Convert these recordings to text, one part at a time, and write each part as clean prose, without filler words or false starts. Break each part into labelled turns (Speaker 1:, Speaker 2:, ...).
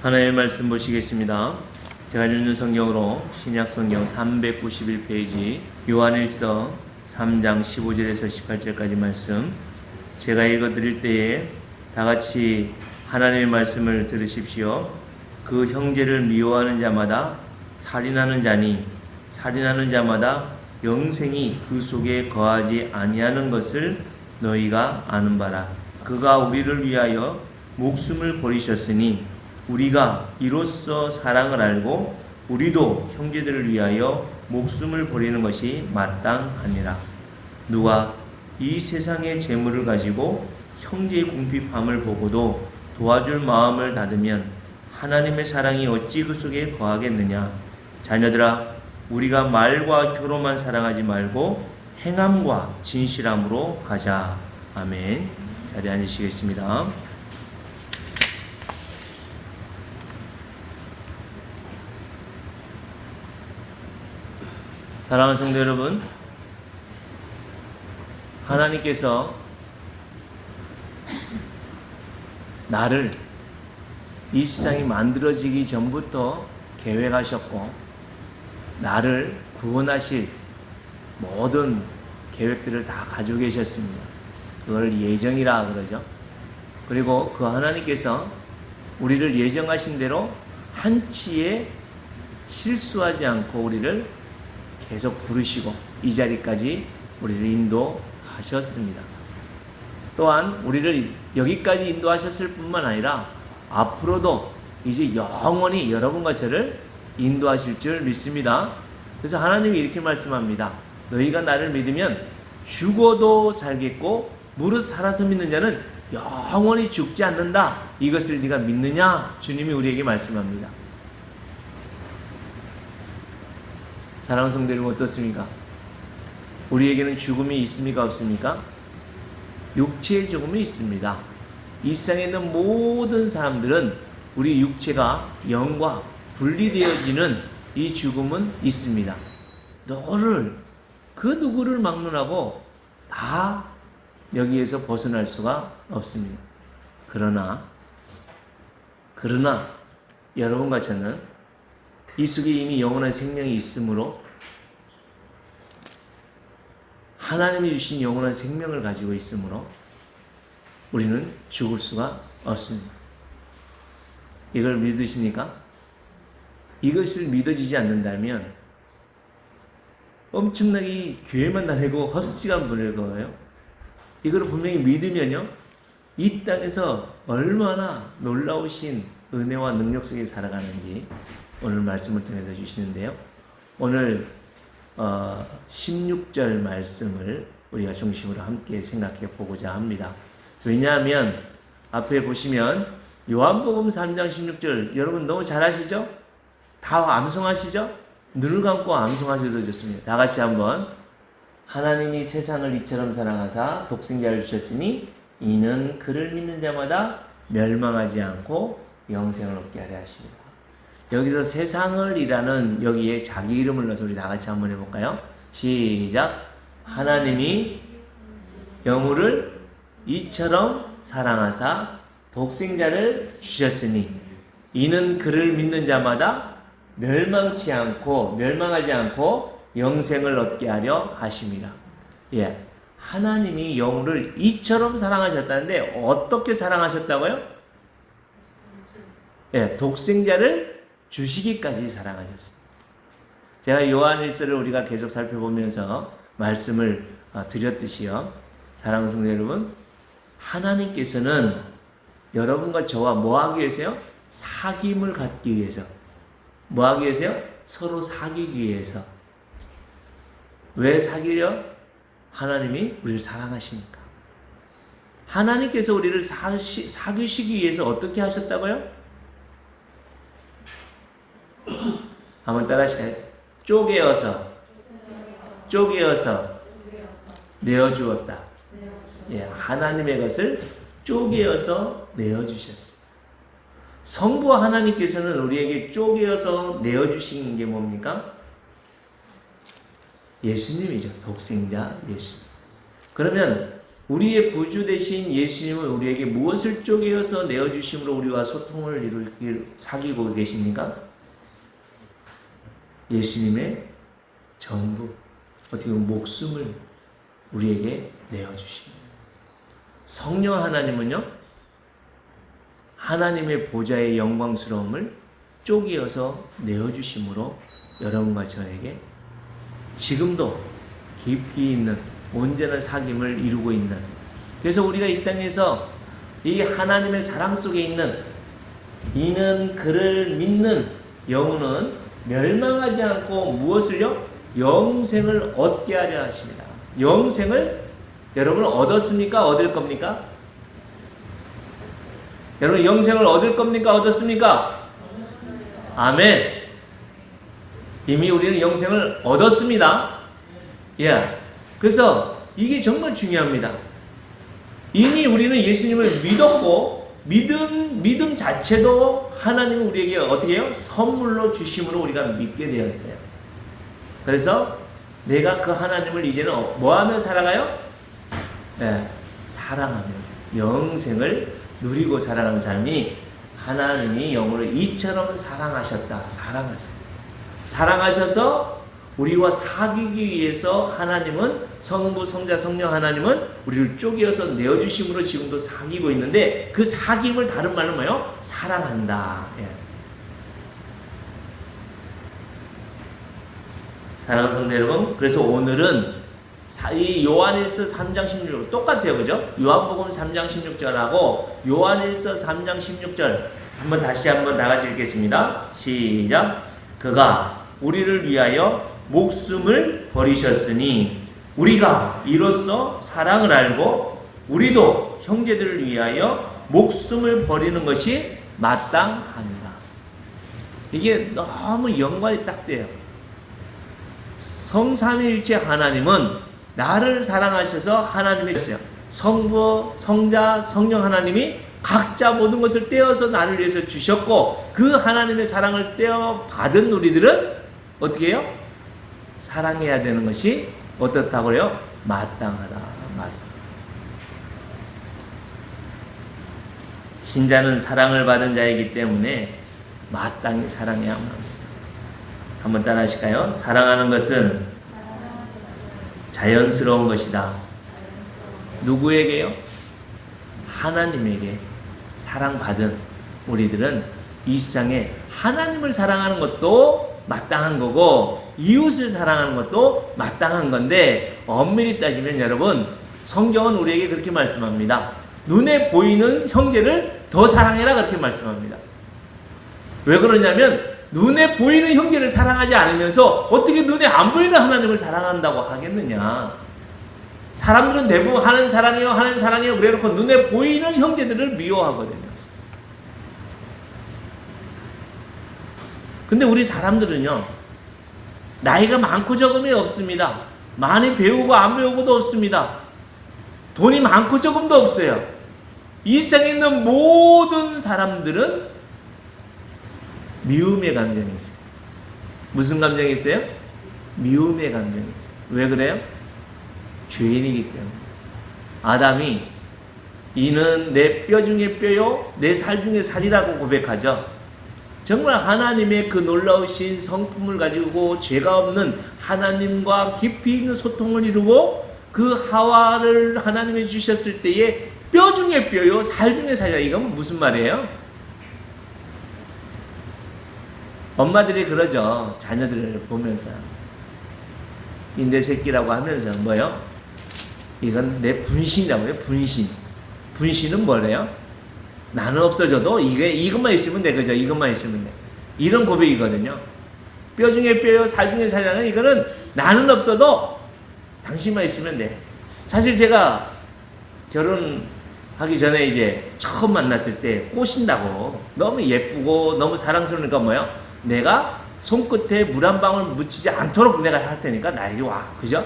Speaker 1: 하나님의 말씀 보시겠습니다. 제가 읽는 성경으로 신약성경 391페이지 요한일서 3장 15절에서 18절까지 말씀, 제가 읽어드릴 때에 다같이 하나님의 말씀을 들으십시오. 그 형제를 미워하는 자마다 살인하는 자니 살인하는 자마다 영생이 그 속에 거하지 아니하는 것을 너희가 아는 바라. 그가 우리를 위하여 목숨을 버리셨으니 우리가 이로써 사랑을 알고 우리도 형제들을 위하여 목숨을 버리는 것이 마땅하니라. 누가 이 세상의 재물을 가지고 형제의 궁핍함을 보고도 도와줄 마음을 닫으면 하나님의 사랑이 어찌 그 속에 거하겠느냐. 자녀들아, 우리가 말과 혀로만 사랑하지 말고 행함과 진실함으로 하자. 아멘. 자리에 앉으시겠습니다. 사랑하는 성도 여러분, 하나님께서 나를 이 세상이 만들어지기 전부터 계획하셨고 나를 구원하실 모든 계획들을 다 가지고 계셨습니다. 그걸 예정이라 그러죠. 그리고 그 하나님께서 우리를 예정하신 대로 한치의 실수하지 않고 우리를 계속 부르시고 이 자리까지 우리를 인도하셨습니다. 또한 우리를 여기까지 인도하셨을 뿐만 아니라 앞으로도 이제 영원히 여러분과 저를 인도하실 줄 믿습니다. 그래서 하나님이 이렇게 말씀합니다. 너희가 나를 믿으면 죽어도 살겠고 무릇 살아서 믿는 자는 영원히 죽지 않는다. 이것을 네가 믿느냐? 주님이 우리에게 말씀합니다. 사랑하는 성도 여러분, 어떻습니까? 우리에게는 죽음이 있습니까? 없습니까? 육체의 죽음이 있습니다. 이 세상에 있는 모든 사람들은 우리 육체가 영과 분리되어지는 이 죽음은 있습니다. 그 누구를 막론하고 다 여기에서 벗어날 수가 없습니다. 그러나 여러분과 저는 이 속에 이미 영원한 생명이 있으므로 하나님이 주신 영원한 생명을 가지고 있으므로 우리는 죽을 수가 없습니다. 이걸 믿으십니까? 이것을 믿어지지 않는다면 엄청나게 교회만 다니고 헛시간 보낼 거예요. 이걸 분명히 믿으면요, 이 땅에서 얼마나 놀라우신 은혜와 능력 속에 살아가는지 오늘 말씀을 통해서 주시는데요. 오늘 16절 말씀을 우리가 중심으로 함께 생각해 보고자 합니다. 왜냐하면 앞에 보시면 요한복음 3장 16절 여러분 너무 잘 아시죠? 다 암송하시죠? 눈을 감고 암송하셔도 좋습니다. 다 같이 한번. 하나님이 세상을 이처럼 사랑하사 독생자를 주셨으니 이는 그를 믿는 자마다 멸망하지 않고 영생을 얻게 하려 하십니다. 여기서 세상을 이라는 여기에 자기 이름을 넣어서 우리 다 같이 한번 해볼까요? 시작. 하나님이 영우를 이처럼 사랑하사 독생자를 주셨으니 이는 그를 믿는 자마다 멸망하지 않고 영생을 얻게 하려 하심이라. 예, 하나님이 영우를 이처럼 사랑하셨다는데 어떻게 사랑하셨다고요? 예, 독생자를 주시기까지 사랑하셨습니다. 제가 요한일서를 우리가 계속 살펴보면서 말씀을 드렸듯이요. 사랑하는 성도 여러분, 하나님께서는 여러분과 저와 뭐 하기 위해서요? 사귐을 갖기 위해서. 뭐 하기 위해서요? 서로 사귀기 위해서. 왜 사귀려? 하나님이 우리를 사랑하시니까. 하나님께서 우리를 사귀시기 위해서 어떻게 하셨다고요? 한번 따라 하실까요? 쪼개어서 내어주었다. 예, 하나님의 것을 쪼개어서 내어주셨습니다. 성부 하나님께서는 우리에게 쪼개어서 내어주신 게 뭡니까? 예수님이죠. 독생자 예수. 그러면 우리의 구주 되신 예수님은 우리에게 무엇을 쪼개어서 내어주심으로 우리와 소통을 이루기 사귀고 계십니까? 예수님의 전부, 어떻게 보면 목숨을 우리에게 내어주십니다. 성령 하나님은요, 하나님의 보좌의 영광스러움을 쪼개어서 내어주심으로 여러분과 저에게 지금도 깊이 있는 온전한 사귐을 이루고 있는, 그래서 우리가 이 땅에서 이 하나님의 사랑 속에 있는 이는 그를 믿는 영혼은 멸망하지 않고 무엇을요? 영생을 얻게 하려 하십니다. 영생을 여러분 얻었습니까? 얻을 겁니까? 여러분 영생을 얻을 겁니까? 얻었습니까? 아멘. 이미 우리는 영생을 얻었습니다. 예. 그래서 이게 정말 중요합니다. 이미 우리는 예수님을 믿었고 믿음 자체도 하나님은 우리에게 어떻게 해요? 선물로 주심으로 우리가 믿게 되었어요. 그래서 내가 그 하나님을 이제는 뭐하며 살아가요? 네, 사랑하며 영생을 누리고 살아가는 삶이, 하나님이 영혼을 이처럼 사랑하셨다. 사랑하셔서 우리와 사귀기 위해서 하나님은, 성부, 성자, 성령 하나님은 우리를 쪼개어서 내어주심으로 지금도 사귀고 있는데, 그 사귐을 다른 말로 뭐예요? 사랑한다. 예. 사랑하는 성도 여러분, 그래서 오늘은 이 요한일서 3장 16절 똑같아요. 그죠? 요한복음 3장 16절하고 요한일서 3장 16절 다시 한번 다 같이 읽겠습니다. 시작. 그가 우리를 위하여 목숨을 버리셨으니 우리가 이로써 사랑을 알고 우리도 형제들을 위하여 목숨을 버리는 것이 마땅하니라. 이게 너무 연관이 딱 돼요. 성삼위일체 하나님은 나를 사랑하셔서 하나님이 셨어요. 성부, 성자, 성령 하나님이 각자 모든 것을 떼어서 나를 위해서 주셨고, 그 하나님의 사랑을 떼어 받은 우리들은 어떻게 해요? 사랑해야 되는 것이 어떻다고요? 마땅하다. 신자는 사랑을 받은 자이기 때문에 마땅히 사랑해야만 합니다. 한번 따라 하실까요? 사랑하는 것은 자연스러운 것이다. 누구에게요? 하나님에게 사랑받은 우리들은 이 세상에 하나님을 사랑하는 것도 마땅한 거고 이웃을 사랑하는 것도 마땅한 건데, 엄밀히 따지면 여러분, 성경은 우리에게 그렇게 말씀합니다. 눈에 보이는 형제를 더 사랑해라, 그렇게 말씀합니다. 왜 그러냐면 눈에 보이는 형제를 사랑하지 않으면서 어떻게 눈에 안 보이는 하나님을 사랑한다고 하겠느냐. 사람들은 대부분 하나님 사랑해요, 하나님 사랑해요 그래놓고 눈에 보이는 형제들을 미워하거든요. 근데 우리 사람들은요, 나이가 많고 적음이 없습니다. 많이 배우고 안 배우고도 없습니다. 돈이 많고 적음도 없어요. 이 세상에 있는 모든 사람들은 미움의 감정이 있어요. 무슨 감정이 있어요? 미움의 감정이 있어요. 왜 그래요? 죄인이기 때문에. 아담이 이는 내 뼈 중에 뼈요 내 살 중에 살이라고 고백하죠. 정말 하나님의 그 놀라우신 성품을 가지고 죄가 없는 하나님과 깊이 있는 소통을 이루고 그 하와를 하나님이 주셨을 때에 뼈 중에 뼈요 살 중에 살이라. 이건 무슨 말이에요? 엄마들이 그러죠. 자녀들을 보면서 이 내 새끼라고 하면서 뭐요? 이건 내 분신이라고 해요. 분신은 뭐래요? 나는 없어져도 이것만 있으면 돼. 그죠? 이것만 있으면 돼. 이런 고백이거든요. 뼈 중에 뼈요 살 중에 살이라는, 이거는 나는 없어도 당신만 있으면 돼. 사실 제가 결혼하기 전에 이제 처음 만났을 때 꼬신다고, 너무 예쁘고 너무 사랑스러우니까 뭐요? 내가 손끝에 물 한 방울 묻히지 않도록 내가 할 테니까 나에게 와. 그죠?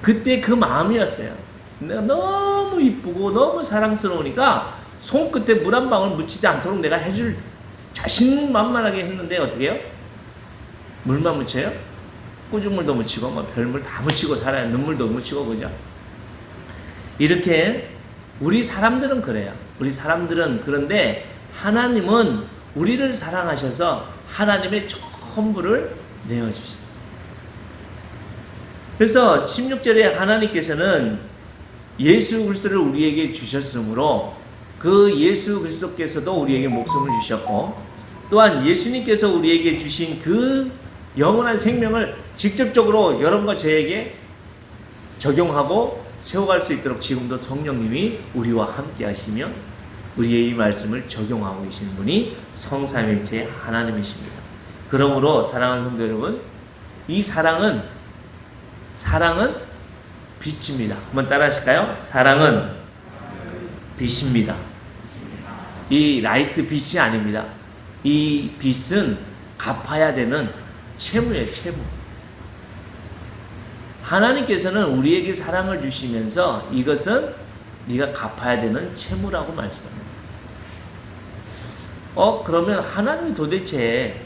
Speaker 1: 그때 그 마음이었어요. 내가 너무 이쁘고 너무 사랑스러우니까 손끝에 물 한 방울 묻히지 않도록 내가 해줄 자신만만하게 했는데 어떻게 해요? 물만 묻혀요? 꾸준물도 묻히고 뭐 별물 다 묻히고 살아요. 눈물도 묻히고. 그죠? 이렇게 우리 사람들은 그래요. 우리 사람들은 그런데 하나님은 우리를 사랑하셔서 하나님의 전부를 내어주셨어요. 그래서 16절에 하나님께서는 예수 그리스도를 우리에게 주셨으므로 그 예수 그리스도께서도 우리에게 목숨을 주셨고 또한 예수님께서 우리에게 주신 그 영원한 생명을 직접적으로 여러분과 저에게 적용하고 세워갈 수 있도록 지금도 성령님이 우리와 함께 하시며 우리의 이 말씀을 적용하고 계신 분이 성삼일체 하나님이십니다. 그러므로 사랑하는 성도 여러분, 이 사랑은 빛입니다. 한번 따라 하실까요? 사랑은 빛입니다. 이 라이트 빛이 아닙니다. 이 빛은 갚아야 되는 채무예요, 채무. 하나님께서는 우리에게 사랑을 주시면서 이것은 네가 갚아야 되는 채무라고 말씀합니다. 그러면 하나님이 도대체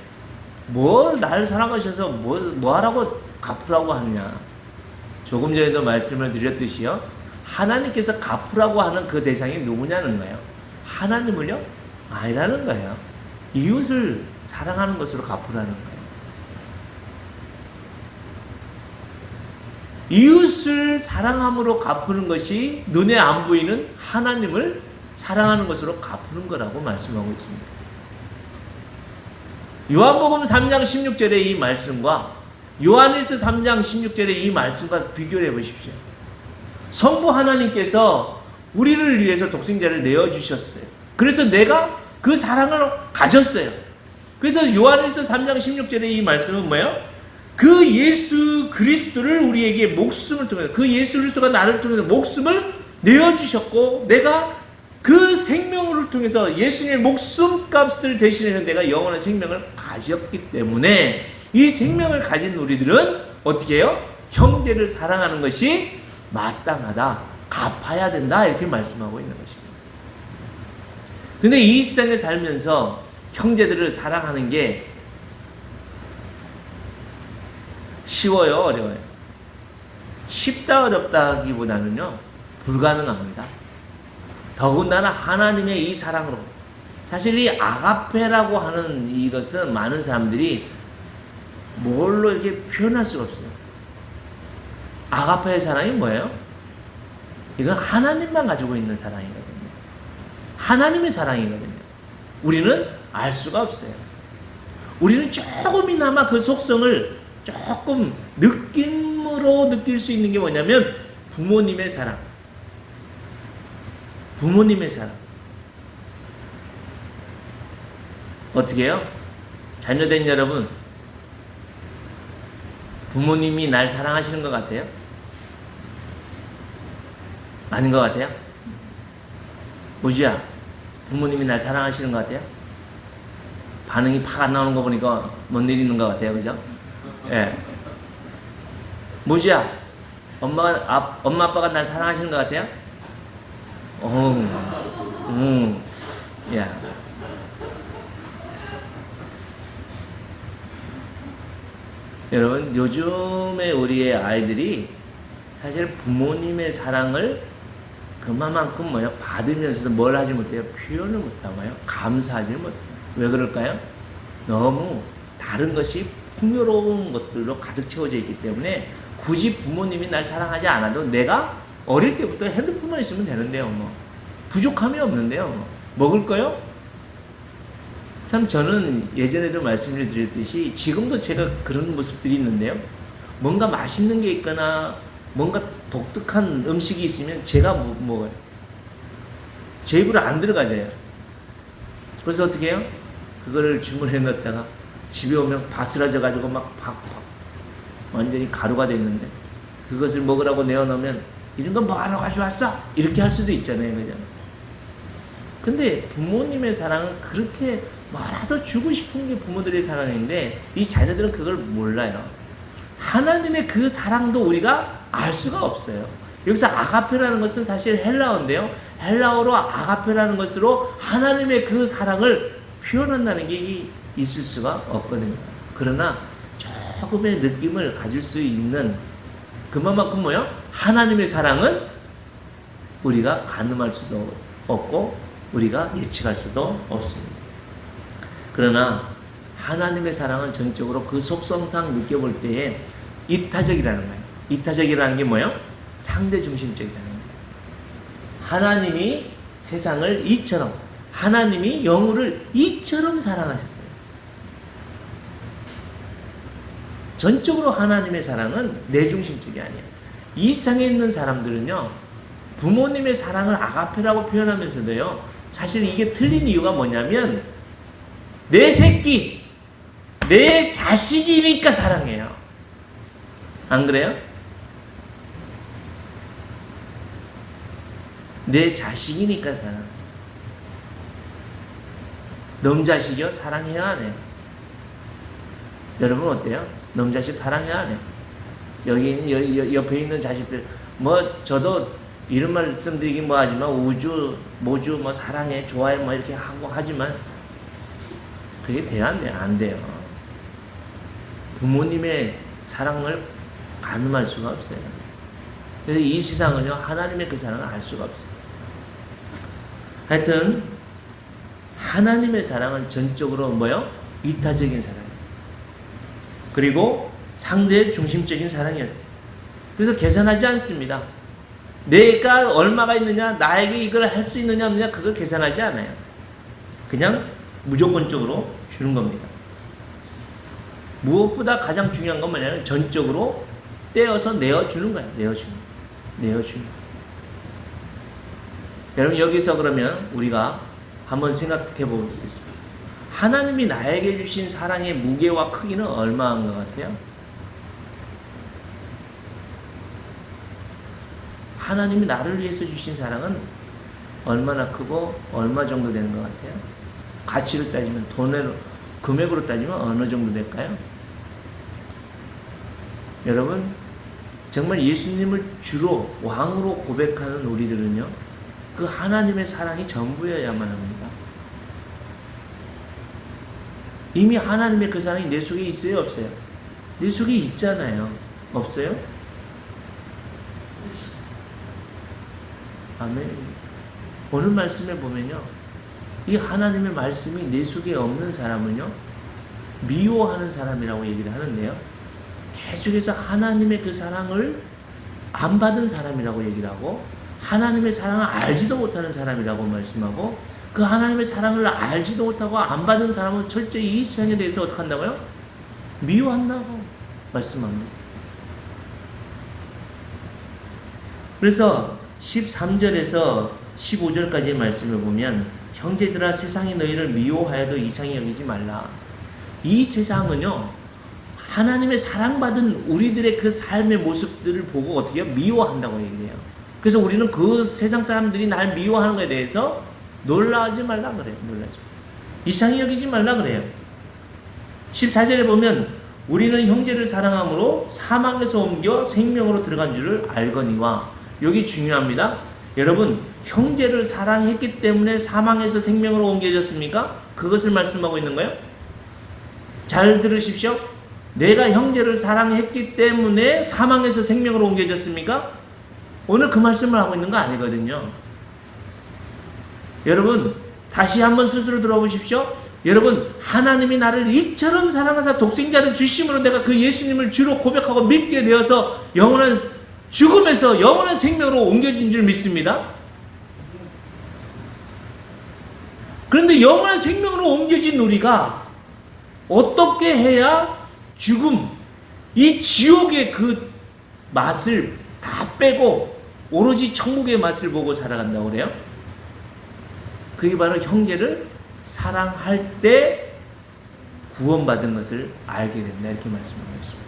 Speaker 1: 뭘 나를 사랑하셔서 뭐 하라고 갚으라고 하느냐? 조금 전에도 말씀을 드렸듯이요. 하나님께서 갚으라고 하는 그 대상이 누구냐는 거예요. 하나님을요? 아니라는 거예요. 이웃을 사랑하는 것으로 갚으라는 거예요. 이웃을 사랑함으로 갚는 것이 눈에 안 보이는 하나님을 사랑하는 것으로 갚는 거라고 말씀하고 있습니다. 요한복음 3장 16절의 이 말씀과 요한일서 3장 16절의 이 말씀과 비교를 해보십시오. 성부 하나님께서 우리를 위해서 독생자를 내어주셨어요. 그래서 내가 그 사랑을 가졌어요. 그래서 요한일서 3장 16절의 이 말씀은 뭐예요? 그 예수 그리스도를 우리에게 목숨을 통해서 그 예수 그리스도가 나를 통해서 목숨을 내어주셨고 내가 그 생명을 통해서 예수님의 목숨값을 대신해서 내가 영원한 생명을 가졌기 때문에 이 생명을 가진 우리들은 어떻게 해요? 형제를 사랑하는 것이 마땅하다. 갚아야 된다. 이렇게 말씀하고 있는 것입니다. 근데 이 세상에 살면서 형제들을 사랑하는 게 쉬워요? 어려워요? 쉽다 어렵다 하기보다는요 불가능합니다. 더군다나 하나님의 이 사랑으로 사실 이 아가페라고 하는 이것은 많은 사람들이 뭘로 이렇게 표현할 수가 없어요. 아가페의 사랑이 뭐예요? 이건 하나님만 가지고 있는 사랑이거든요. 하나님의 사랑이거든요. 우리는 알 수가 없어요. 우리는 조금이나마 그 속성을 조금 느낌으로 느낄 수 있는 게 뭐냐면 부모님의 사랑. 부모님의 사랑. 어떻게 해요? 자녀된 여러분, 부모님이 날 사랑하시는 것 같아요? 아닌 것 같아요? 모주야, 부모님이 날 사랑하시는 것 같아요? 반응이 팍 안 나오는 거 보니까 못 내리는 것 같아요, 그죠? 예. 모주야, 엄마 아빠가 날 사랑하시는 것 같아요? 예. 여러분, 요즘에 우리의 아이들이 사실 부모님의 사랑을 그만큼 받으면서도 뭘 하지 못해요? 표현을 못하고요. 감사하지 못해요. 왜 그럴까요? 너무 다른 것이 풍요로운 것들로 가득 채워져 있기 때문에 굳이 부모님이 날 사랑하지 않아도 내가 어릴 때부터 핸드폰만 있으면 되는데요. 부족함이 없는데요. 먹을 거요? 참 저는 예전에도 말씀을 드렸듯이 지금도 제가 그런 모습들이 있는데요. 뭔가 맛있는 게 있거나 뭔가 독특한 음식이 있으면 제가 먹어요. 제 입으로 안 들어가져요. 그래서 어떻게 해요? 그거를 주문해 넣었다가 집에 오면 바스라져 가지고 막 완전히 가루가 됐는데 그것을 먹으라고 내어놓으면 이런 거 뭐하러 가져왔어? 이렇게 할 수도 있잖아요. 그죠? 근데 부모님의 사랑은 그렇게 뭐라도 주고 싶은 게 부모들의 사랑인데 이 자녀들은 그걸 몰라요. 하나님의 그 사랑도 우리가 알 수가 없어요. 여기서 아가페라는 것은 사실 헬라어인데요. 헬라어로 아가페라는 것으로 하나님의 그 사랑을 표현한다는 게 있을 수가 없거든요. 그러나 조금의 느낌을 가질 수 있는 그만큼 하나님의 사랑은 우리가 가늠할 수도 없고 우리가 예측할 수도 없습니다. 그러나 하나님의 사랑은 전적으로 그 속성상 느껴볼 때에 이타적이라는 거예요. 이타적이라는 게 뭐예요? 상대 중심적이라는 거예요. 하나님이 세상을 이처럼, 하나님이 영혼을 이처럼 사랑하셨어요. 전적으로 하나님의 사랑은 내중심적이 아니에요. 이 세상에 있는 사람들은요, 부모님의 사랑을 아가페라고 표현하면서도요, 사실 이게 틀린 이유가 뭐냐면, 내 새끼, 내 자식이니까 사랑해요. 안 그래요? 내 자식이니까 사랑. 놈 자식이요? 사랑해야 안 해요? 여러분 어때요? 놈 자식 사랑해야 안 해요? 여기 옆에 있는 자식들, 뭐 저도 이런 말씀드리긴 뭐 하지만 우주, 모주, 뭐 사랑해, 좋아해, 뭐 이렇게 하고 하지만 그게 돼야 안 돼요? 안 돼요. 부모님의 사랑을 가늠할 수가 없어요. 그래서 이 세상은요, 하나님의 그 사랑을 알 수가 없어요. 하여튼 하나님의 사랑은 전적으로 뭐요? 이타적인 사랑이었어요. 그리고 상대 중심적인 사랑이었어요. 그래서 계산하지 않습니다. 내가 얼마가 있느냐, 나에게 이걸 할 수 있느냐 없느냐 그걸 계산하지 않아요. 그냥 무조건적으로 주는 겁니다. 무엇보다 가장 중요한 건 뭐냐면 전적으로 떼어서 내어주는 거예요. 내어주는 거예요. 여러분 여기서 그러면 우리가 한번 생각해 보겠습니다. 하나님이 나에게 주신 사랑의 무게와 크기는 얼마인 것 같아요? 하나님이 나를 위해서 주신 사랑은 얼마나 크고 얼마 정도 되는 것 같아요? 가치로 따지면, 돈으로, 금액으로 따지면 어느 정도 될까요? 여러분, 정말 예수님을 주로 왕으로 고백하는 우리들은요, 그 하나님의 사랑이 전부여야만 합니다. 이미 하나님의 그 사랑이 내 속에 있어요, 없어요? 내 속에 있잖아요. 없어요? 아멘. 오늘 말씀에 보면요, 이 하나님의 말씀이 내 속에 없는 사람은요, 미워하는 사람이라고 얘기를 하는데요, 계속해서 하나님의 그 사랑을 안 받은 사람이라고 얘기를 하고, 하나님의 사랑을 알지도 못하는 사람이라고 말씀하고, 그 하나님의 사랑을 알지도 못하고 안 받은 사람은 철저히 이 세상에 대해서 어떻게 한다고요? 미워한다고 말씀합니다. 그래서 13절에서 15절까지의 말씀을 보면, 형제들아 세상이 너희를 미워하여도 이상히 여기지 말라. 이 세상은요, 하나님의 사랑받은 우리들의 그 삶의 모습들을 보고 어떻게 해요? 미워한다고 얘기해요. 그래서 우리는 그 세상 사람들이 날 미워하는 것에 대해서 놀라지 말라 그래요. 놀라지. 이상히 여기지 말라 그래요. 14절에 보면 우리는 형제를 사랑함으로 사망에서 옮겨 생명으로 들어간 줄을 알거니와. 여기 중요합니다. 여러분, 형제를 사랑했기 때문에 사망에서 생명으로 옮겨졌습니까? 그것을 말씀하고 있는 거예요. 잘 들으십시오. 내가 형제를 사랑했기 때문에 사망에서 생명으로 옮겨졌습니까? 오늘 그 말씀을 하고 있는 거 아니거든요. 여러분, 다시 한번 스스로 들어보십시오. 여러분, 하나님이 나를 이처럼 사랑하사 독생자를 주심으로 내가 그 예수님을 주로 고백하고 믿게 되어서 영원한 죽음에서 영원한 생명으로 옮겨진 줄 믿습니다. 그런데 영원한 생명으로 옮겨진 우리가 어떻게 해야 죽음, 이 지옥의 그 맛을 다 빼고 오로지 천국의 맛을 보고 살아간다고 그래요? 그게 바로 형제를 사랑할 때 구원받은 것을 알게 된다, 이렇게 말씀하고 있습니다.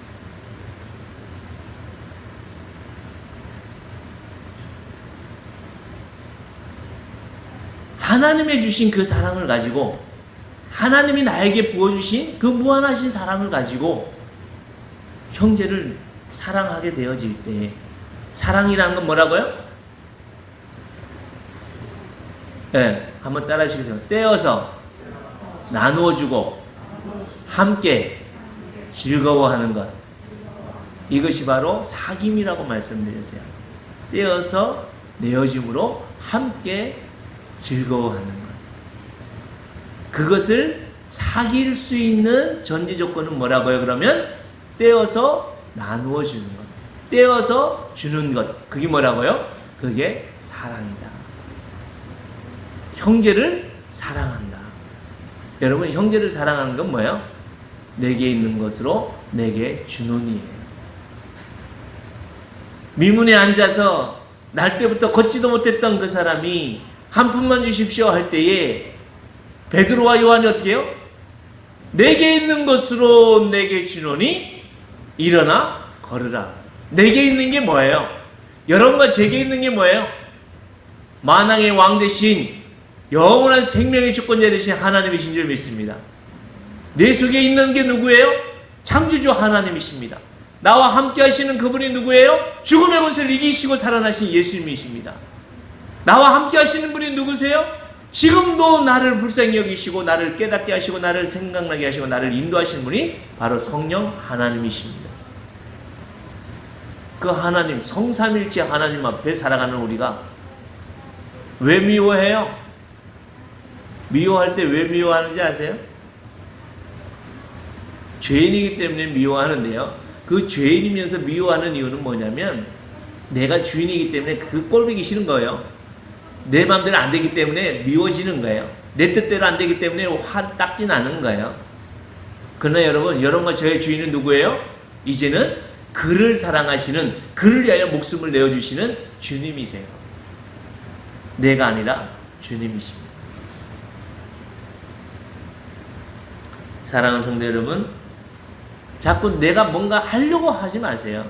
Speaker 1: 하나님의 주신 그 사랑을 가지고, 하나님이 나에게 부어주신 그 무한하신 사랑을 가지고 형제를 사랑하게 되어질 때, 사랑이라는 건 뭐라고요? 네, 한번 따라 하시겠어요? 떼어서 나누어주고 함께 즐거워하는 것, 이것이 바로 사귐이라고 말씀드렸어요. 떼어서 내어짐으로 함께 즐거워하는 것. 그것을 사귈 수 있는 전제 조건은 뭐라고요? 그러면 떼어서 나누어 주는 것. 떼어서 주는 것. 그게 뭐라고요? 그게 사랑이다. 형제를 사랑한다. 여러분, 형제를 사랑하는 건 뭐예요? 내게 있는 것으로 내게 주노니예요. 미문에 앉아서 날 때부터 걷지도 못했던 그 사람이 한 푼만 주십시오 할 때에 베드로와 요한이 어떻게 해요? 내게 있는 것으로 내게 주노니 일어나 걸으라. 내게 있는 게 뭐예요? 여러분과 제게 있는 게 뭐예요? 만왕의 왕 대신 영원한 생명의 주권자 되신 하나님이신 줄 믿습니다. 내 속에 있는 게 누구예요? 창조주 하나님이십니다. 나와 함께 하시는 그분이 누구예요? 죽음의 권세를 이기시고 살아나신 예수님이십니다. 나와 함께 하시는 분이 누구세요? 지금도 나를 불쌍히 여기시고 나를 깨닫게 하시고 나를 생각나게 하시고 나를 인도하시는 분이 바로 성령 하나님이십니다. 그 하나님, 성삼일체 하나님 앞에 살아가는 우리가 왜 미워해요? 미워할 때 왜 미워하는지 아세요? 죄인이기 때문에 미워하는데요. 그 죄인이면서 미워하는 이유는 뭐냐면 내가 주인이기 때문에 그 꼴보기 싫은 거예요. 내 마음대로 안 되기 때문에 미워지는 거예요. 내 뜻대로 안 되기 때문에 화 닦진 않은 거예요. 그러나 여러분과 저의 주인은 누구예요? 이제는 그를 사랑하시는, 그를 위하여 목숨을 내어주시는 주님이세요. 내가 아니라 주님이십니다. 사랑하는 성도 여러분, 자꾸 내가 뭔가 하려고 하지 마세요.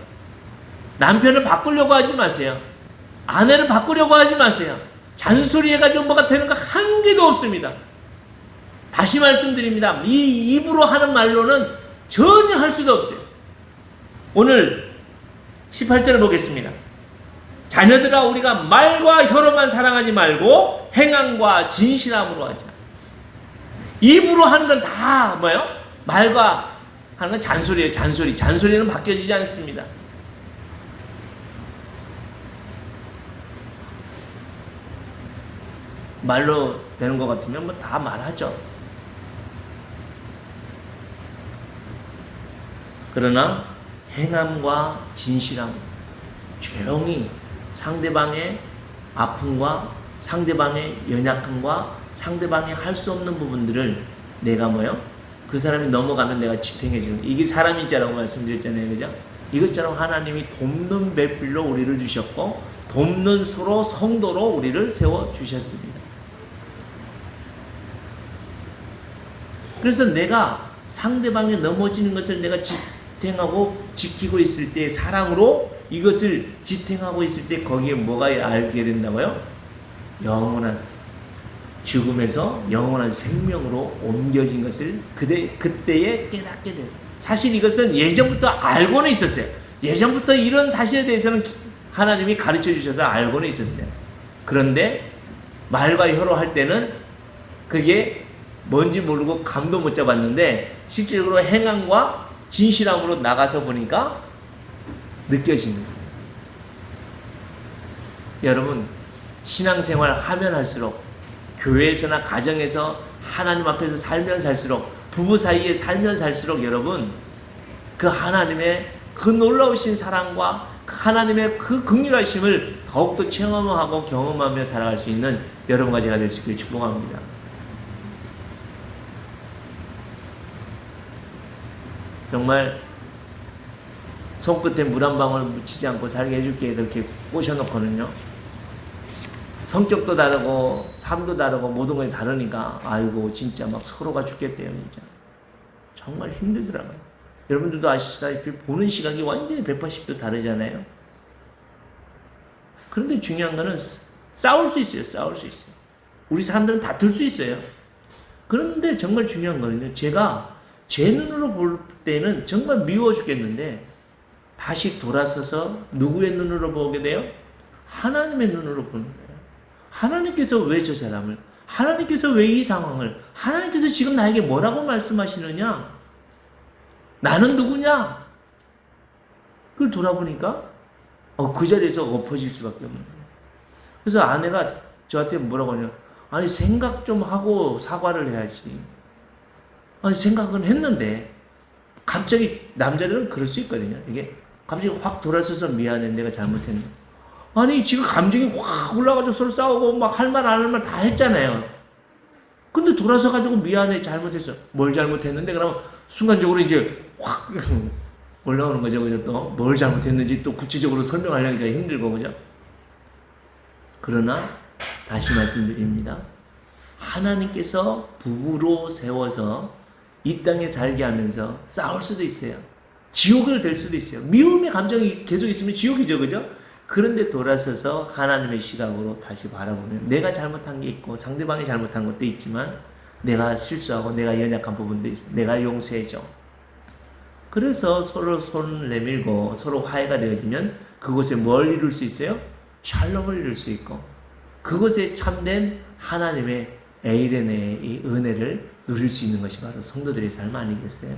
Speaker 1: 남편을 바꾸려고 하지 마세요. 아내를 바꾸려고 하지 마세요. 잔소리해가지고 뭐가 되는 거 한 개도 없습니다. 다시 말씀드립니다. 이 입으로 하는 말로는 전혀 할 수도 없어요. 오늘 18절을 보겠습니다. 자녀들아, 우리가 말과 혀로만 사랑하지 말고 행함과 진실함으로 하자. 입으로 하는 건 다 뭐예요? 말과 하는 건 잔소리예요. 잔소리는 바뀌어지지 않습니다. 말로 되는 것 같으면 뭐 다 말하죠. 그러나 행함과 진실함, 조용히 상대방의 아픔과 상대방의 연약함과 상대방이 할 수 없는 부분들을 내가 뭐요? 그 사람이 넘어가면 내가 지탱해 주는, 이게 사람인자라고 말씀드렸잖아요. 그죠? 이것처럼 하나님이 돕는 배필로 우리를 주셨고 돕는 서로 성도로 우리를 세워 주셨습니다. 그래서 내가 상대방이 넘어지는 것을 내가 지탱하고 지키고 있을 때, 사랑으로 이것을 지탱하고 있을 때 거기에 뭐가 알게 된다고요? 영원한 죽음에서 영원한 생명으로 옮겨진 것을 그때에 깨닫게 되죠. 사실 이것은 예전부터 알고는 있었어요. 예전부터 이런 사실에 대해서는 하나님이 가르쳐 주셔서 알고는 있었어요. 그런데 말과 혀로 할 때는 그게 뭔지 모르고 감도 못 잡았는데 실질적으로 행함과 진실함으로 나가서 보니까 느껴지는 거예요. 여러분, 신앙생활 하면 할수록, 교회에서나 가정에서 하나님 앞에서 살면 살수록, 부부 사이에 살면 살수록 여러분, 그 하나님의 그 놀라우신 사랑과 하나님의 그 긍휼하심을 더욱더 체험하고 경험하며 살아갈 수 있는 여러분과 제가 될 수 있기를 축복합니다. 정말 손끝에 물 한 방울 묻히지 않고 살게 해줄게, 그렇게 꼬셔놓고는요, 성격도 다르고 삶도 다르고 모든 것이 다르니까 아이고 진짜 막 서로가 죽겠대요. 진짜 정말 힘들더라고요. 여러분들도 아시다시피 보는 시각이 완전히 180도 다르잖아요. 그런데 중요한 거는 싸울 수 있어요. 싸울 수 있어요. 우리 사람들은 다툴 수 있어요. 그런데 정말 중요한 거는요, 제가 제 눈으로 볼 때는 정말 미워 죽겠는데 다시 돌아서서 누구의 눈으로 보게 돼요? 하나님의 눈으로 보는 거예요. 하나님께서 왜 저 사람을, 하나님께서 왜 이 상황을, 하나님께서 지금 나에게 뭐라고 말씀하시느냐? 나는 누구냐? 그걸 돌아보니까 그 자리에서 엎어질 수밖에 없는 거예요. 그래서 아내가 저한테 뭐라고 하냐. 아니, 생각 좀 하고 사과를 해야지. 아니, 생각은 했는데, 갑자기, 남자들은 그럴 수 있거든요. 이게, 갑자기 확 돌아서서 미안해, 내가 잘못했네. 아니, 지금 감정이 확 올라가지고 서로 싸우고, 막 할 말, 안 할 말 다 했잖아요. 근데 돌아서가지고 미안해, 잘못했어. 뭘 잘못했는데? 그러면 순간적으로 이제 확 올라오는 거죠. 그죠? 또, 뭘 잘못했는지 또 구체적으로 설명하려니까 힘들고, 그죠? 그러나, 다시 말씀드립니다. 하나님께서 부부로 세워서 이 땅에 살게 하면서 싸울 수도 있어요. 지옥을 될 수도 있어요. 미움의 감정이 계속 있으면 지옥이죠. 그죠? 그런데 돌아서서 하나님의 시각으로 다시 바라보면 내가 잘못한 게 있고 상대방이 잘못한 것도 있지만 내가 실수하고 내가 연약한 부분도 있어. 내가 용서해줘. 그래서 서로 손을 내밀고 서로 화해가 되어지면 그곳에 뭘 이룰 수 있어요? 샬롬을 이룰 수 있고 그것에 참된 하나님의 에이레네의 이 은혜를 누릴 수 있는 것이 바로 성도들의 삶 아니겠어요?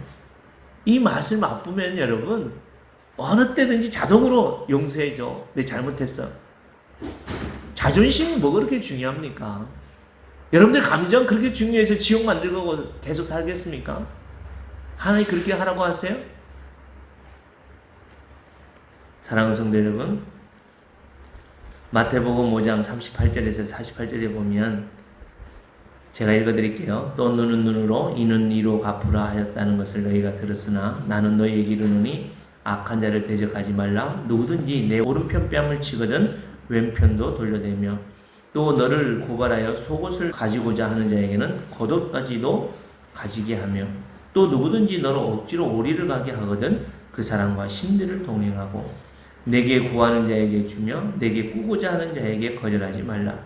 Speaker 1: 이 맛을 맛보면 여러분 어느 때든지 자동으로 용서해줘. 내 잘못했어. 자존심이 뭐 그렇게 중요합니까? 여러분들 감정 그렇게 중요해서 지옥 만들고 계속 살겠습니까? 하나님 그렇게 하라고 하세요? 사랑하는 성도 여러분, 마태복음 5장 38절에서 48절에 보면 제가 읽어드릴게요. 또 눈은 눈으로 이는 이로 갚으라 하였다는 것을 너희가 들었으나 나는 너희에게 이르노니 악한 자를 대적하지 말라. 누구든지 내 오른편 뺨을 치거든 왼편도 돌려대며 또 너를 고발하여 속옷을 가지고자 하는 자에게는 겉옷까지도 가지게 하며 또 누구든지 너를 억지로 오리를 가게 하거든 그 사람과 심리를 동행하고 내게 구하는 자에게 주며 내게 꾸고자 하는 자에게 거절하지 말라.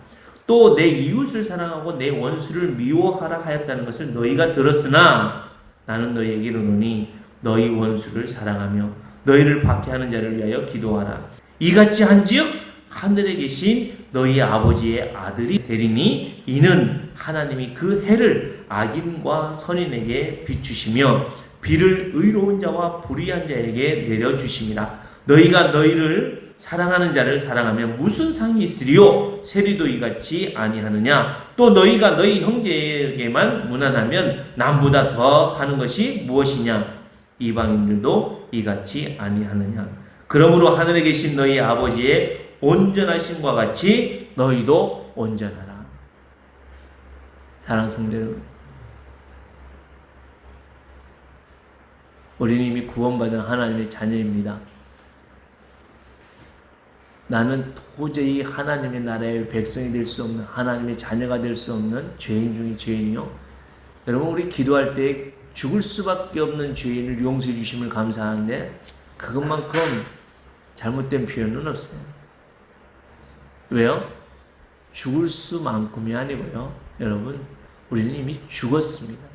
Speaker 1: 또 내 이웃을 사랑하고 내 원수를 미워하라 하였다는 것을 너희가 들었으나 나는 너희에게 이르노니 너희 원수를 사랑하며 너희를 박해하는 자를 위하여 기도하라. 이같이 한즉 하늘에 계신 너희 아버지의 아들이 되리니 이는 하나님이 그 해를 악인과 선인에게 비추시며 비를 의로운 자와 불의한 자에게 내려주심이라. 너희가 너희를 사랑하는 자를 사랑하며 무슨 상이 있으리요? 세리도 이같이 아니하느냐? 또 너희가 너희 형제에게만 무난하면 남보다 더 하는 것이 무엇이냐? 이방인들도 이같이 아니하느냐? 그러므로 하늘에 계신 너희 아버지의 온전하심과 같이 너희도 온전하라. 사랑하는 성도 여러분, 우리는 이미 구원받은 하나님의 자녀입니다. 나는 도저히 하나님의 나라의 백성이 될 수 없는, 하나님의 자녀가 될 수 없는 죄인 중의 죄인이요. 여러분, 우리 기도할 때 죽을 수밖에 없는 죄인을 용서해 주심을 감사하는데 그것만큼 잘못된 표현은 없어요. 왜요? 죽을 수만큼이 아니고요. 여러분, 우리는 이미 죽었습니다.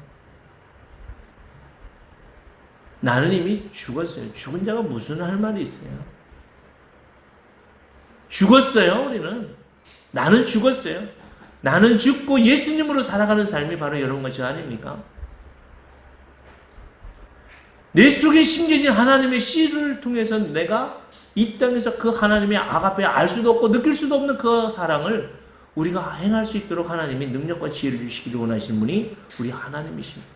Speaker 1: 나는 이미 죽었어요. 죽은 자가 무슨 할 말이 있어요? 죽었어요, 우리는. 나는 죽었어요. 나는 죽고 예수님으로 살아가는 삶이 바로 여러분 것이 아닙니까? 내 속에 심겨진 하나님의 씨를 통해서 내가 이 땅에서 그 하나님의 아가페 알 수도 없고 느낄 수도 없는 그 사랑을 우리가 행할 수 있도록 하나님이 능력과 지혜를 주시기를 원하시는 분이 우리 하나님이십니다.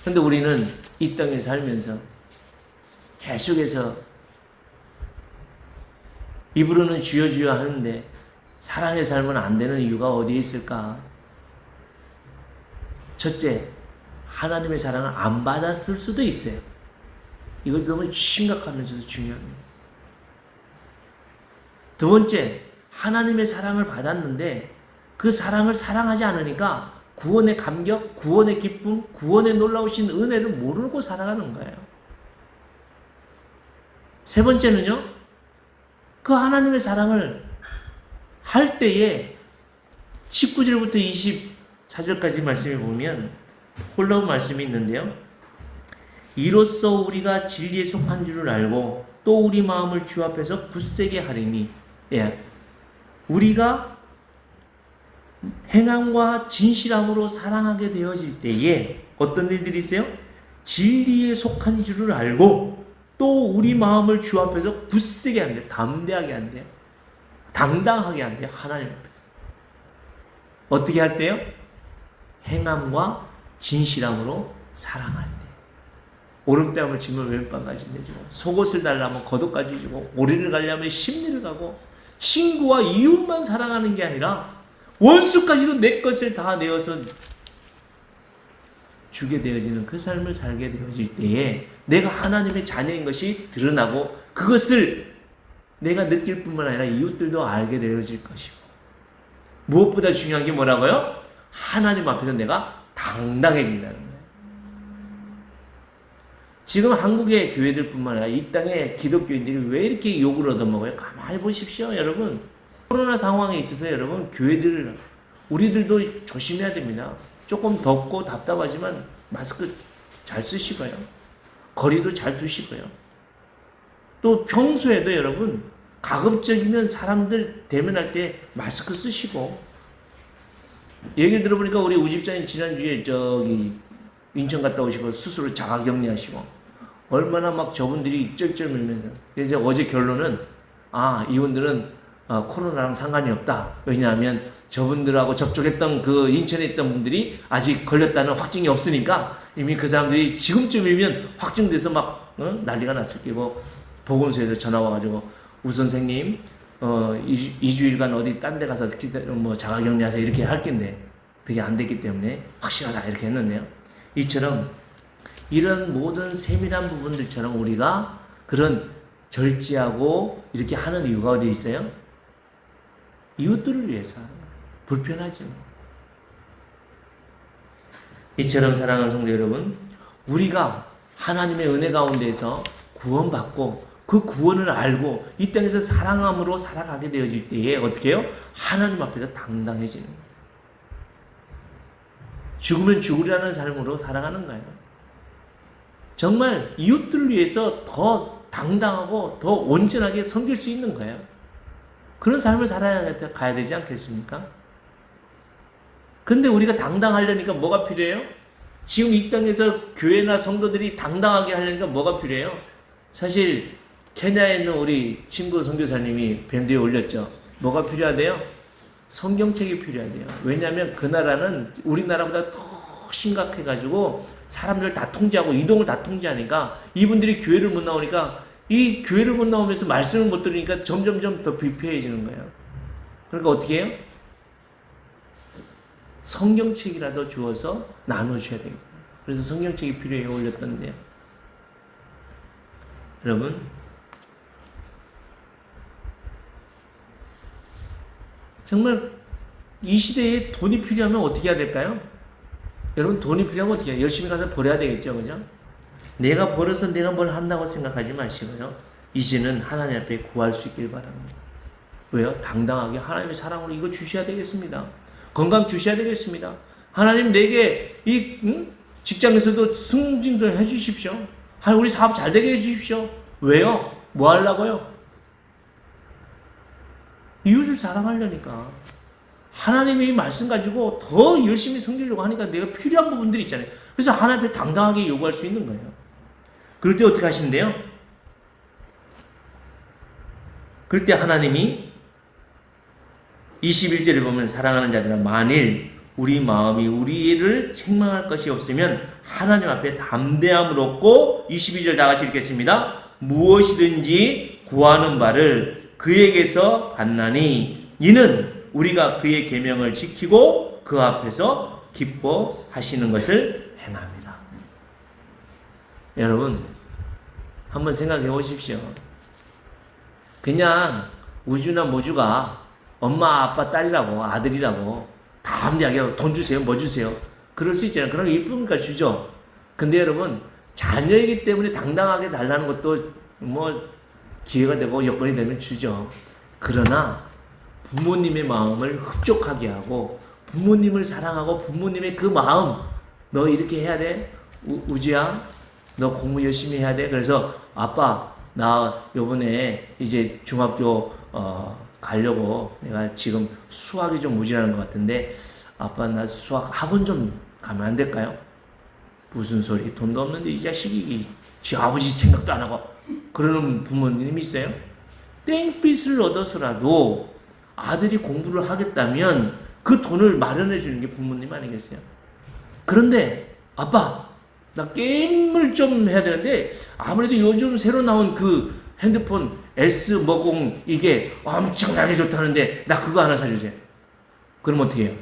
Speaker 1: 그런데 우리는 이 땅에 살면서 계속해서 입으로는 주여 주여 하는데 사랑의 삶은 안 되는 이유가 어디에 있을까? 첫째, 하나님의 사랑을 안 받았을 수도 있어요. 이것도 너무 심각하면서도 중요합니다. 두 번째, 하나님의 사랑을 받았는데 그 사랑을 사랑하지 않으니까 구원의 감격, 구원의 기쁨, 구원의 놀라우신 은혜를 모르고 살아가는 거예요. 세 번째는요, 그 하나님의 사랑을 할 때에 19절부터 24절까지 말씀에 보면 놀라운 말씀이 있는데요. 이로써 우리가 진리에 속한 줄을 알고 또 우리 마음을 주 앞에서 굳세게 하리니, 우리가 행함과 진실함으로 사랑하게 되어질 때에 어떤 일들이 있어요? 진리에 속한 줄을 알고 또 우리 마음을 주 앞에서 굳세게 한대, 담대하게 한대, 당당하게 한대. 하나님 앞에서 어떻게 할 때요? 행함과 진실함으로 사랑할 때. 오른뺨을 치면 왼뺨까지 내주고, 속옷을 달라면 겉옷까지 주고, 오리를 가려면 십리를 가고, 친구와 이웃만 사랑하는 게 아니라 원수까지도 내 것을 다 내어서 주게 되어지는 그 삶을 살게 되어질 때에 내가 하나님의 자녀인 것이 드러나고, 그것을 내가 느낄 뿐만 아니라 이웃들도 알게 되어질 것이고, 무엇보다 중요한 게 뭐라고요? 하나님 앞에서 내가 당당해진다는 거예요. 지금 한국의 교회들 뿐만 아니라 이 땅의 기독교인들이 왜 이렇게 욕을 얻어먹어요? 가만히 보십시오, 여러분. 코로나 상황에 있어서 여러분, 교회들, 우리들도 조심해야 됩니다. 조금 덥고 답답하지만 마스크 잘 쓰시고요. 거리도 잘 두시고요. 또 평소에도 여러분, 가급적이면 사람들 대면할 때 마스크 쓰시고, 얘기를 들어보니까 우리 우집사님 지난주에 인천 갔다 오시고 스스로 자가격리하시고, 얼마나 막 저분들이 쩔쩔 밀면서. 그래서 어제 결론은, 이분들은 코로나랑 상관이 없다. 왜냐하면 저분들하고 접촉했던 그 인천에 있던 분들이 아직 걸렸다는 확증이 없으니까 이미 그 사람들이 지금쯤이면 확증돼서 막 난리가 났을 거고, 보건소에서 전화 와가지고 우 선생님 2주일간 어디 딴 데 가서 자가격리하세요 이렇게 할 텐데 그게 안 됐기 때문에 확실하다 이렇게 했는데요. 이처럼 이런 모든 세밀한 부분들처럼 우리가 그런 절제하고 이렇게 하는 이유가 어디 있어요? 이웃들을 위해서 하는 거예요. 불편하지 뭐. 이처럼 사랑하는 성도 여러분, 우리가 하나님의 은혜 가운데서 구원받고 그 구원을 알고 이 땅에서 사랑함으로 살아가게 되어질 때에 어떻게 해요? 하나님 앞에서 당당해지는 거예요. 죽으면 죽으라는 삶으로 살아가는 거예요. 정말 이웃들을 위해서 더 당당하고 더 온전하게 섬길 수 있는 거예요. 그런 삶을 살아가야 되지 않겠습니까? 근데 우리가 당당하려니까 뭐가 필요해요? 지금 이 땅에서 교회나 성도들이 당당하게 하려니까 뭐가 필요해요? 사실 케냐에 있는 우리 친구 선교사님이 밴드에 올렸죠. 뭐가 필요하대요? 성경책이 필요하대요. 왜냐하면 그 나라는 우리나라보다 더 심각해가지고 사람들 다 통제하고 이동을 다 통제하니까 이분들이 교회를 못 나오니까 이 교회를 못 나오면서 말씀을 못 들으니까 점점점 더 비폐해지는 거예요. 그러니까 어떻게 해요? 성경책이라도 주어서 나눠줘야 되겠다. 그래서 성경책이 필요해 올렸던데요. 여러분, 정말 이 시대에 돈이 필요하면 어떻게 해야 될까요? 여러분, 돈이 필요하면 어떻게 해요? 열심히 가서 벌어야 되겠죠, 그죠? 내가 벌어서 내가 뭘 한다고 생각하지 마시고요. 이제는 하나님 앞에 구할 수 있길 바랍니다. 왜요? 당당하게 하나님의 사랑으로 이거 주셔야 되겠습니다. 건강 주셔야 되겠습니다. 하나님 내게 이 직장에서도 승진도 해주십시오. 우리 사업 잘 되게 해주십시오. 왜요? 뭐 하려고요? 이웃을 사랑하려니까. 하나님의 이 말씀 가지고 더 열심히 섬기려고 하니까 내가 필요한 부분들이 있잖아요. 그래서 하나님 앞에 당당하게 요구할 수 있는 거예요. 그럴 때 어떻게 하신대요? 그럴 때 하나님이 21절에 보면 사랑하는 자들아 만일 우리 마음이 우리를 책망할 것이 없으면 하나님 앞에 담대함을 얻고 22절 다 같이 읽겠습니다. 무엇이든지 구하는 바를 그에게서 받나니 이는 우리가 그의 계명을 지키고 그 앞에서 기뻐하시는 것을 행합니다. 여러분 한번 생각해 보십시오. 그냥 우주나 모주가 엄마 아빠 딸이라고 아들이라고 담대하게 돈 주세요 뭐 주세요 그럴 수 있잖아요. 그럼 이쁘니까 주죠. 근데 여러분 자녀이기 때문에 당당하게 달라는 것도 뭐 기회가 되고 여건이 되면 주죠. 그러나 부모님의 마음을 흡족하게 하고 부모님을 사랑하고 부모님의 그 마음 너 이렇게 해야 돼? 우지야 너 공부 열심히 해야 돼? 그래서 아빠 나 요번에 이제 중학교 가려고 내가 지금 수학이 좀 모자라는 것 같은데 아빠 나 수학 학원 좀 가면 안 될까요? 무슨 소리, 돈도 없는데 이 자식이 지 아버지 생각도 안 하고 그러는 부모님이 있어요. 땡빛을 얻어서라도 아들이 공부를 하겠다면 그 돈을 마련해 주는 게 부모님 아니겠어요? 그런데 아빠 나 게임을 좀 해야 되는데 아무래도 요즘 새로 나온 그 핸드폰 S50 이게 엄청나게 좋다는데 나 그거 하나 사주세요. 그럼 어떻게 해요?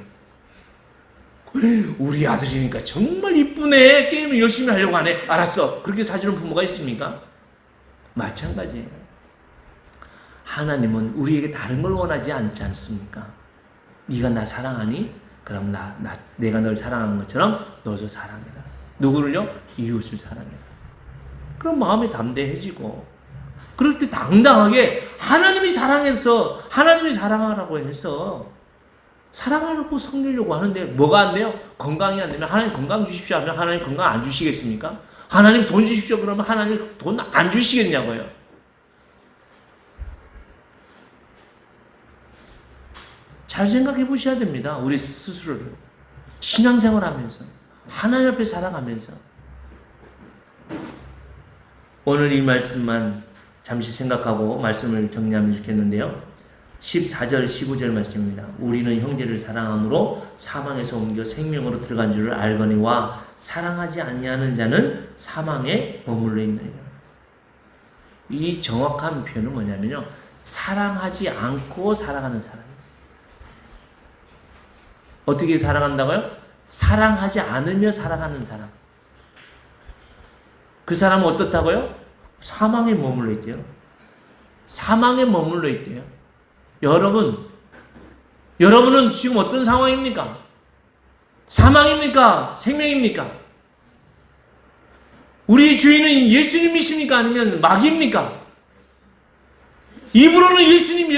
Speaker 1: 우리 아들이니까 정말 이쁘네. 게임을 열심히 하려고 하네. 알았어. 그렇게 사주는 부모가 있습니까? 마찬가지예요. 하나님은 우리에게 다른 걸 원하지 않지 않습니까? 네가 나 사랑하니? 그럼 내가 널 사랑한 것처럼 너도 사랑해라. 누구를요? 이웃을 사랑해라. 그럼 마음이 담대해지고 그럴 때 당당하게 하나님이 사랑해서 하나님이 사랑하라고 해서 사랑하려고 섬기려고 하는데 뭐가 안 돼요? 건강이 안 되면 하나님 건강 주십시오 하면 하나님 건강 안 주시겠습니까? 하나님 돈 주십시오 그러면 하나님 돈 안 주시겠냐고요. 잘 생각해 보셔야 됩니다. 우리 스스로를. 신앙생활 하면서 하나님 앞에 살아가면서 오늘 이 말씀만 잠시 생각하고 말씀을 정리하면 좋겠는데요. 14절 15절 말씀입니다. 우리는 형제를 사랑함으로 사망에서 옮겨 생명으로 들어간 줄을 알거니와 사랑하지 아니하는 자는 사망에 머물러 있느니라. 이 정확한 표현은 뭐냐면요. 사랑하지 않고 살아가는 사람이에요. 어떻게 살아간다고요? 사랑하지 않으며 살아가는 사람. 그 사람은 어떻다고요? 사망에 머물러 있대요. 사망에 머물러 있대요. 여러분은 지금 어떤 상황입니까? 사망입니까? 생명입니까? 우리의 주인은 예수님이십니까? 아니면 마귀입니까? 입으로는 예수님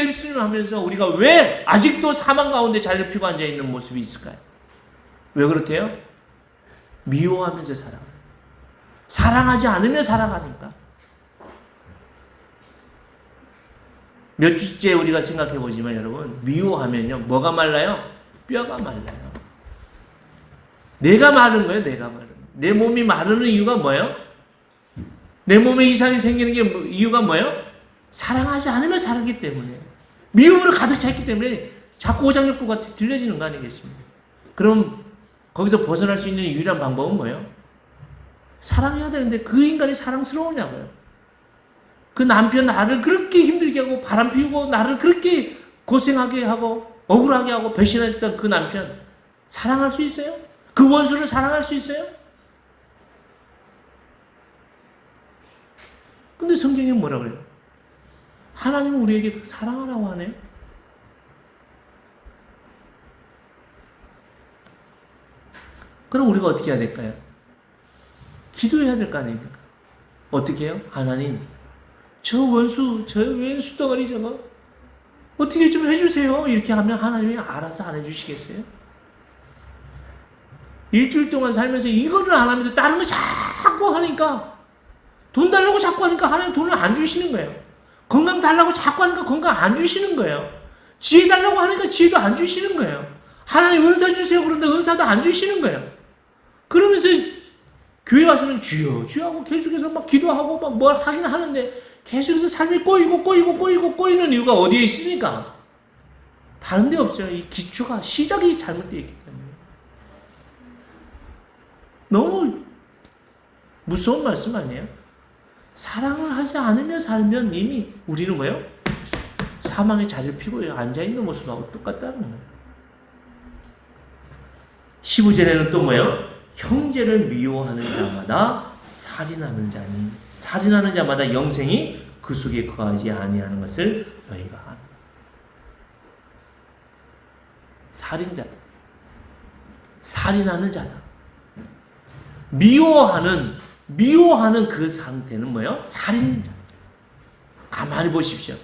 Speaker 1: 하면서 우리가 왜 아직도 사망 가운데 자리를 피고 앉아있는 모습이 있을까요? 왜 그렇대요? 미워하면서 살아가요. 사랑하지 않으며 살아가니까. 몇 주째 우리가 생각해 보지만 여러분, 미워하면요, 뭐가 말라요? 뼈가 말라요. 내가 마른 거예요, 내가 마른 거예요. 내 몸이 마르는 이유가 뭐예요? 내 몸에 이상이 생기는 게 이유가 뭐예요? 사랑하지 않으며 살기 때문에. 미움으로 가득 찼기 때문에 자꾸 오장육부가 들려지는 거 아니겠습니까? 그럼 거기서 벗어날 수 있는 유일한 방법은 뭐예요? 사랑해야 되는데 그 인간이 사랑스러우냐고요. 그 남편 나를 그렇게 힘들게 하고 바람 피우고 나를 그렇게 고생하게 하고 억울하게 하고 배신했던 그 남편 사랑할 수 있어요? 그 원수를 사랑할 수 있어요? 근데 성경에 뭐라 그래요? 하나님은 우리에게 사랑하라고 하네요. 그럼 우리가 어떻게 해야 될까요? 기도해야 될 거 아닙니까? 어떻게 해요? 하나님, 저 원수 덩어리 저거 어떻게 좀 해주세요. 이렇게 하면 하나님이 알아서 안 해주시겠어요? 일주일 동안 살면서 이거를 안 하면서 다른 거 자꾸 하니까 돈 달라고 자꾸 하니까 하나님 돈을 안 주시는 거예요. 건강 달라고 자꾸 하니까 건강 안 주시는 거예요. 지혜 달라고 하니까 지혜도 안 주시는 거예요. 하나님 은사 주세요 그런데 은사도 안 주시는 거예요. 그러면서 교회 와서는 주여 하고 계속해서 막 기도하고 막 뭘 하긴 하는데 계속해서 삶이 꼬이는 이유가 어디에 있습니까? 다른 데 없어요. 이 기초가 시작이 잘못되어 있기 때문에. 너무 무서운 말씀 아니에요? 사랑을 하지 않으며 살면 이미 우리는 뭐예요? 사망의 자리를 피고 앉아있는 모습하고 똑같다는 거예요. 15절에는 또 뭐예요? 형제를 미워하는 자마다 살인하는 자니 살인하는 자마다 영생이 그 속에 거하지 아니하는 것을 너희가 아노라. 살인자, 살인하는 자다. 미워하는 그 상태는 뭐예요? 살인자. 가만히 보십시오.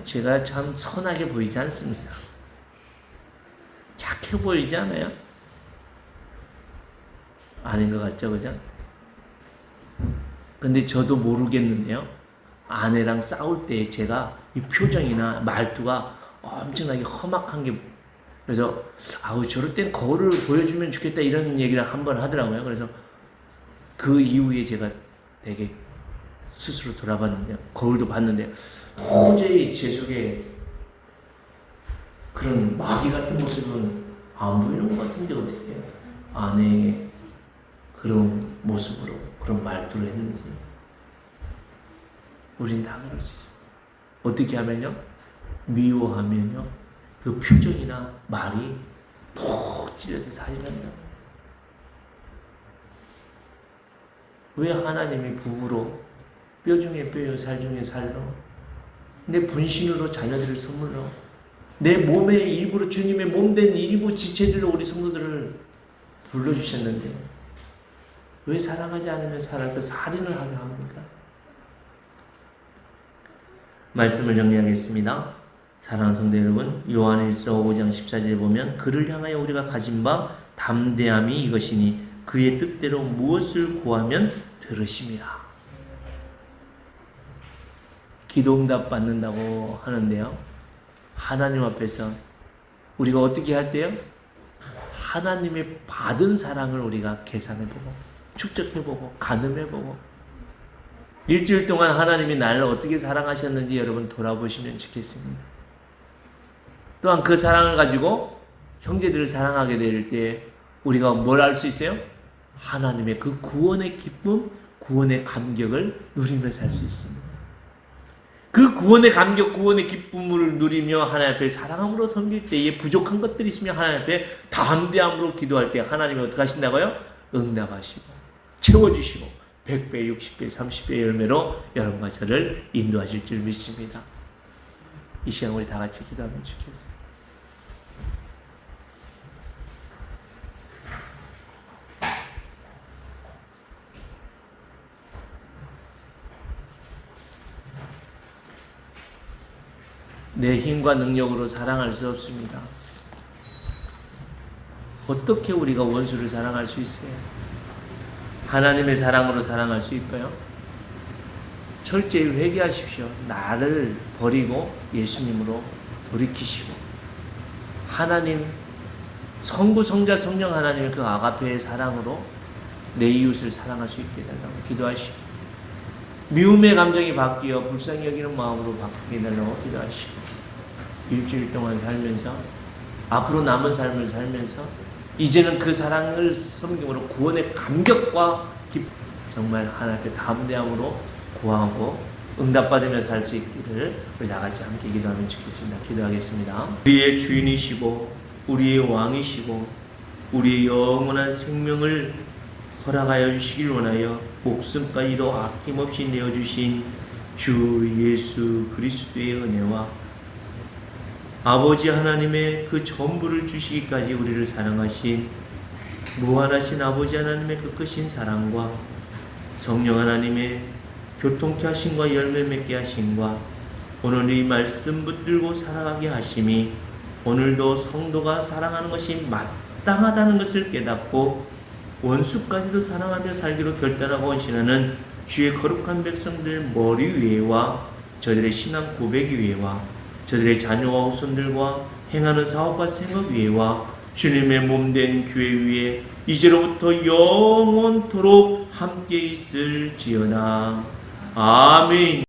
Speaker 1: 제가 참 선하게 보이지 않습니다. 착해 보이지 않아요? 아닌 것 같죠, 그죠? 근데 저도 모르겠는데요. 아내랑 싸울 때 제가 이 표정이나 말투가 엄청나게 험악한 게 그래서 아우 저럴 땐 거울을 보여주면 좋겠다 이런 얘기를 한번 하더라고요. 그래서 그 이후에 제가 되게 스스로 돌아봤는데 거울도 봤는데 도저히 제 속에 그런 마귀 같은 모습은 안 보이는 것 같은데 어떻게 아내의 그런 모습으로 그런 말투를 했는지 우린 다 그럴 수 있어요. 어떻게 하면요? 미워하면요 그 표정이나 말이 푹 찔려서 살인한다. 왜 하나님이 부부로 뼈 중에 뼈요 살 중에 살로 내 분신으로 자녀들을 선물로 내 몸의 일부로 주님의 몸된 일부 지체들로 우리 성도들을 불러주셨는데 왜 사랑하지 않으면 살아서 살인을 하려 합니까? 말씀을 정리하겠습니다. 사랑하는 성도 여러분, 요한일서 5장 14절에 보면 그를 향하여 우리가 가진 바 담대함이 이것이니 그의 뜻대로 무엇을 구하면 들으심이라. 기도응답 받는다고 하는데요, 하나님 앞에서 우리가 어떻게 할 때요? 하나님의 받은 사랑을 우리가 계산해보고 축적해보고 가늠해보고 일주일 동안 하나님이 나를 어떻게 사랑하셨는지 여러분 돌아보시면 좋겠습니다. 또한 그 사랑을 가지고 형제들을 사랑하게 될 때 우리가 뭘 알 수 있어요? 하나님의 그 구원의 기쁨, 구원의 감격을 누리며 살 수 있습니다. 그 구원의 감격, 구원의 기쁨을 누리며 하나님 앞에 사랑함으로 섬길 때에 부족한 것들이 있으면 하나님 앞에 담대함으로 기도할 때 하나님이 어떻게 하신다고요? 응답하시고 채워주시고 100배, 60배, 30배 열매로 여러분과 저를 인도하실 줄 믿습니다. 이 시간 우리 다 같이 기도하면 좋겠어요. 내 힘과 능력으로 사랑할 수 없습니다. 어떻게 우리가 원수를 사랑할 수 있어요? 하나님의 사랑으로 사랑할 수 있고요. 철저히 회개하십시오. 나를 버리고 예수님으로 돌이키시고 하나님 성부, 성자, 성령 하나님의 그 아가페의 사랑으로 내 이웃을 사랑할 수 있게 해달라고 기도하시고 미움의 감정이 바뀌어 불쌍히 여기는 마음으로 바뀌게 해달라고 기도하시고 일주일 동안 살면서 앞으로 남은 삶을 살면서 이제는 그 사랑을 섬김으로 구원의 감격과 기쁨 정말 하나님 앞에 담대함으로 구하고 응답받으며 살 수 있기를 우리 다같이 함께 기도하면 좋겠습니다. 기도하겠습니다. 우리의 주인이시고 우리의 왕이시고 우리의 영원한 생명을 허락하여 주시길 원하여 목숨까지도 아낌없이 내어주신 주 예수 그리스도의 은혜와 아버지 하나님의 그 전부를 주시기까지 우리를 사랑하신 무한하신 아버지 하나님의 그 크신 사랑과 성령 하나님의 교통케 하심과 열매 맺게 하심과 오늘 이 말씀 붙들고 살아가게 하심이 오늘도 성도가 사랑하는 것이 마땅하다는 것을 깨닫고 원수까지도 사랑하며 살기로 결단하고 헌신하는 주의 거룩한 백성들 머리 위에와 저들의 신앙 고백 위에와 저들의 자녀와 후손들과 행하는 사업과 생업 위에와 주님의 몸된 교회 위에 이제로부터 영원토록 함께 있을지어다. 아멘.